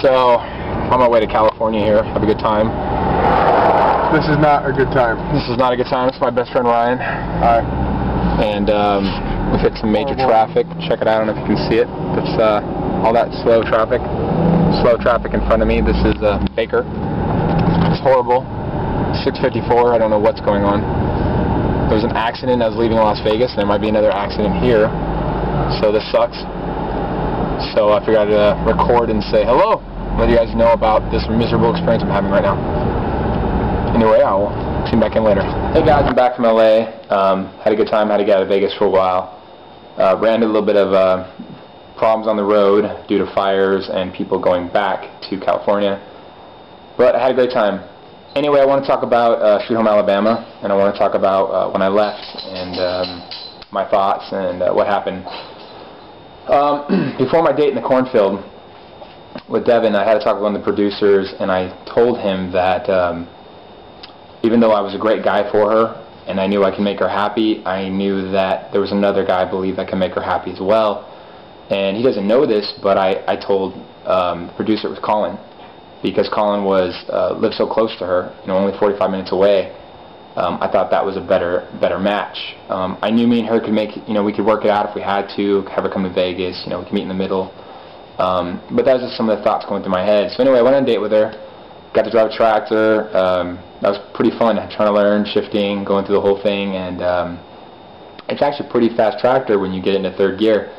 So, on my way to California here. Have a good time. This is not a good time. This is not a good time. It's my best friend Ryan. Hi. And we've hit some major traffic. Check it out. I don't know if you can see it. It's all that slow traffic. Slow traffic in front of me. This is Baker. It's horrible. 6:54. I don't know what's going on. There was an accident. I was leaving Las Vegas. And there might be another accident here. So this sucks. So I figured I'd record and say hello. Let you guys know about this miserable experience I'm having right now. Anyway, I'll see you back in later. Hey guys, I'm back from LA. Had a good time. Had to get out of Vegas for a while. Ran into a little bit of problems on the road due to fires and people going back to California. But I had a great time. Anyway, I want to talk about Sweet Home Alabama, and I want to talk about when I left and my thoughts and what happened. Before my date in the cornfield with Devin, I had to talk with one of the producers, and I told him that even though I was a great guy for her and I knew I could make her happy, I knew that there was another guy I believed that could make her happy as well. And he doesn't know this, but I told the producer it was Colin, because Colin lived so close to her, only 45 minutes away. I thought that was a better match. I knew me and her could make, we could work it out if we had to, have her come to Vegas, we could meet in the middle. But that was just some of the thoughts going through my head. So anyway, I went on a date with her, got to drive a tractor. That was pretty fun, trying to learn shifting, going through the whole thing, and it's actually a pretty fast tractor when you get into third gear.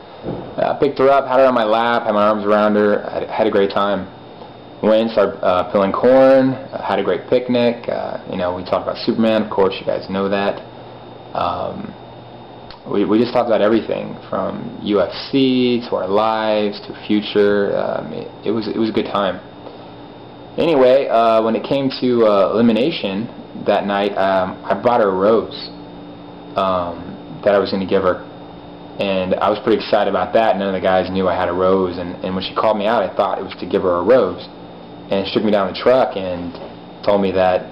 Picked her up, had her on my lap, had my arms around her, had a great time. Went, started peeling corn, had a great picnic. We talked about Superman, of course, you guys know that. We just talked about everything from UFC to our lives to future. It was a good time. Anyway, when it came to elimination that night, I brought her a rose that I was going to give her. And I was pretty excited about that. None of the guys knew I had a rose. And when she called me out, I thought it was to give her a rose. And she took me down the truck and told me that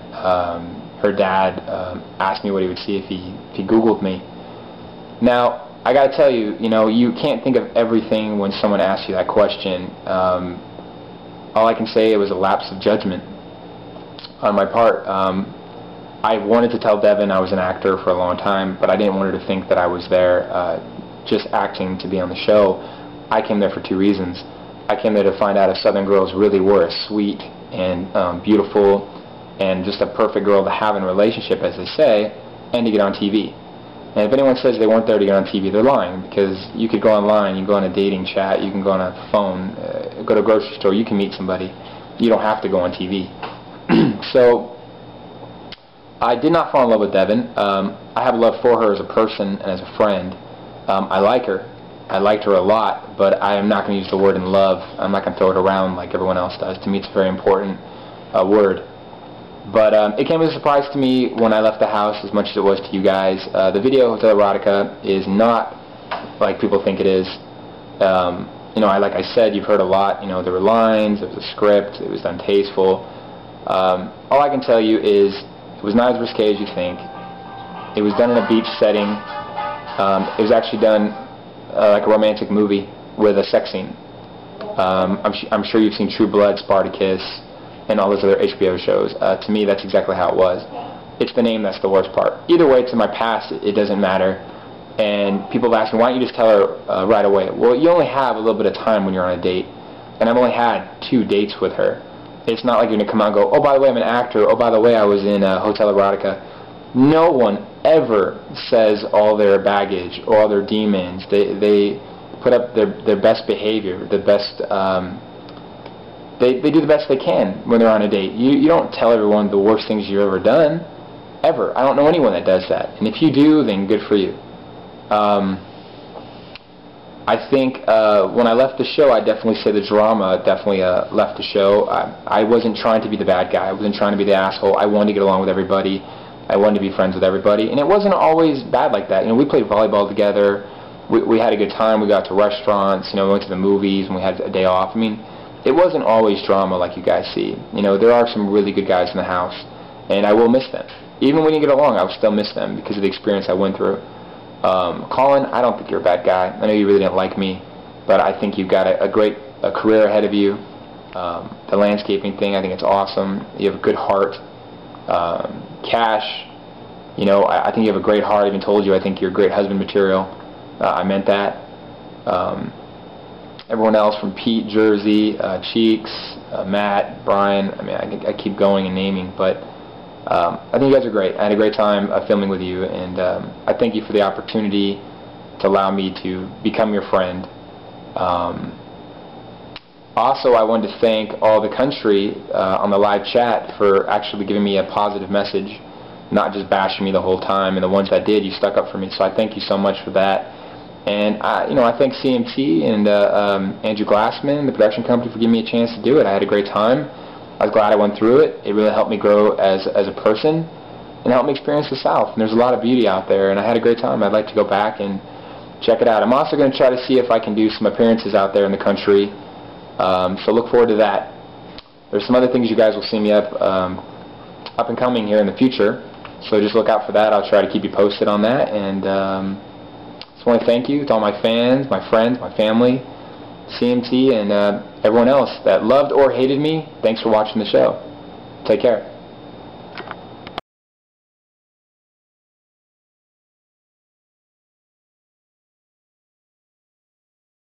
her dad asked me what he would see if he Googled me. Now, I got to tell you, you can't think of everything when someone asks you that question. All I can say, it was a lapse of judgment on my part. I wanted to tell Devin I was an actor for a long time, but I didn't want her to think that I was there just acting to be on the show. I came there for two reasons. I came there to find out if Southern girls really were as sweet and beautiful and just a perfect girl to have in a relationship, as they say, and to get on TV. And if anyone says they weren't there to get on TV, they're lying, because you could go online, you can go on a dating chat, you can go on a phone, go to a grocery store, you can meet somebody. You don't have to go on TV. So I did not fall in love with Devin. I have love for her as a person and as a friend. I like her. I liked her a lot, but I am not going to use the word in love. I'm not going to throw it around like everyone else does. To me, it's a very important word. But it came as a surprise to me when I left the house, as much as it was to you guys. The video, Hotel Erotica, is not like people think it is. Like I said, you've heard a lot. There were lines, there was a script, it was done tasteful. All I can tell you is it was not as risque as you think. It was done in a beach setting. It was actually done like a romantic movie with a sex scene. I'm sure you've seen True Blood, Spartacus, and all those other HBO shows. To me, that's exactly how it was. It's the name that's the worst part. Either way, it's in my past. It doesn't matter. And people have asked me, why don't you just tell her right away? Well, you only have a little bit of time when you're on a date. And I've only had 2 dates with her. It's not like you're going to come out and go, oh, by the way, I'm an actor. Oh, by the way, I was in Hotel Erotica. No one ever says all their baggage or all their demons. They put up their best behavior, the best. They do the best they can when they're on a date. You don't tell everyone the worst things you've ever done, ever. I don't know anyone that does that. And if you do, then good for you. I think when I left the show, I definitely say the drama definitely left the show. I wasn't trying to be the bad guy. I wasn't trying to be the asshole. I wanted to get along with everybody. I wanted to be friends with everybody. And it wasn't always bad like that. We played volleyball together. We had a good time. We got to restaurants. We went to the movies and we had a day off. It wasn't always drama like you guys see. There are some really good guys in the house, and I will miss them. Even when you get along, I will still miss them because of the experience I went through. Colin, I don't think you're a bad guy. I know you really didn't like me, but I think you've got a great career ahead of you. The landscaping thing, I think it's awesome. You have a good heart. Cash, you know, I think you have a great heart. I even told you I think you're great husband material. I meant that. Everyone else from Pete, Jersey, Cheeks, Matt, Brian, I mean, I keep going and naming, but I think you guys are great. I had a great time filming with you, and I thank you for the opportunity to allow me to become your friend. Also, I wanted to thank all the country on the live chat for actually giving me a positive message, not just bashing me the whole time, and the ones that did, you stuck up for me, so I thank you so much for that. And I thank CMT and Andrew Glassman, the production company, for giving me a chance to do it. I had a great time. I was glad I went through it. It really helped me grow as a person and helped me experience the South. And there's a lot of beauty out there, and I had a great time. I'd like to go back and check it out. I'm also going to try to see if I can do some appearances out there in the country. So look forward to that. There's some other things you guys will see me up and coming here in the future. So just look out for that. I'll try to keep you posted on that. And just want to thank you to all my fans, my friends, my family, CMT, and everyone else that loved or hated me. Thanks for watching the show. Take care.